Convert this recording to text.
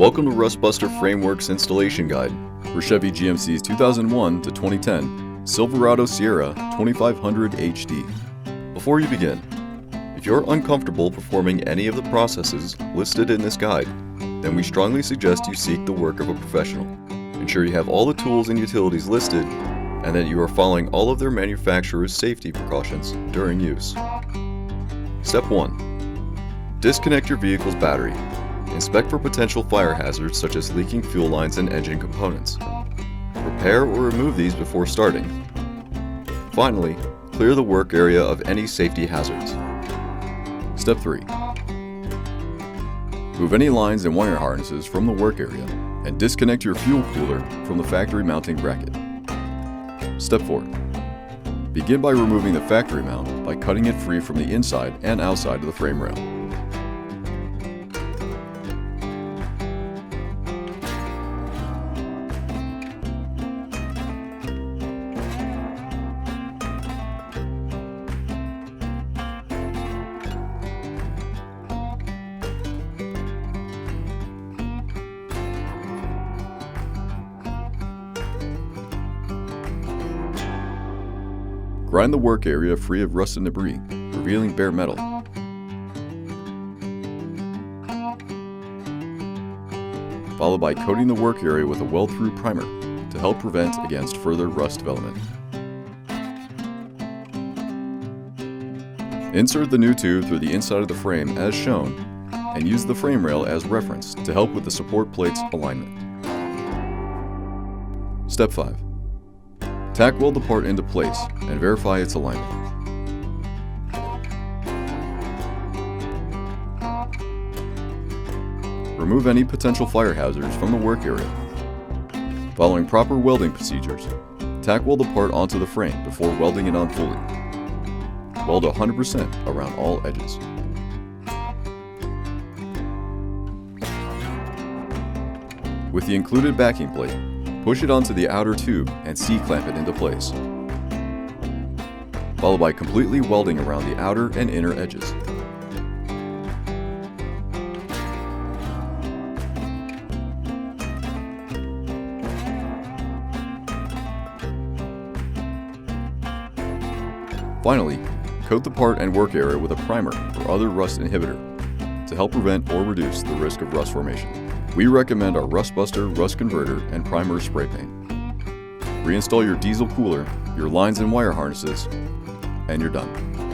Welcome to Rustbuster Frameworks Installation Guide for Chevy GMC's 2001 to 2010 Silverado Sierra 2500 HD. Before you begin, if you're uncomfortable performing any of the processes listed in this guide, then we strongly suggest you seek the work of a professional. Ensure you have all the tools and utilities listed and that you are following all of their manufacturer's safety precautions during use. Step 1. Disconnect your vehicle's battery. Inspect for potential fire hazards such as leaking fuel lines and engine components. Repair or remove these before starting. Finally, clear the work area of any safety hazards. Step 3. Move any lines and wire harnesses from the work area and disconnect your fuel cooler from the factory mounting bracket. Step 4. Begin by removing the factory mount by cutting it free from the inside and outside of the frame rail. Grind the work area free of rust and debris, revealing bare metal. Followed by coating the work area with a weld-through primer to help prevent against further rust development. Insert the new tube through the inside of the frame as shown, and use the frame rail as reference to help with the support plate's alignment. Step 5. Tack weld the part into place and verify its alignment. Remove any potential fire hazards from the work area. Following proper welding procedures, tack weld the part onto the frame before welding it on fully. Weld 100% around all edges. With the included backing plate, push it onto the outer tube and C-clamp it into place, followed by completely welding around the outer and inner edges. Finally, coat the part and work area with a primer or other rust inhibitor to help prevent or reduce the risk of rust formation. We recommend our Rustbuster Rust Converter and Primer Spray Paint. Reinstall your diesel cooler, your lines and wire harnesses, and you're done.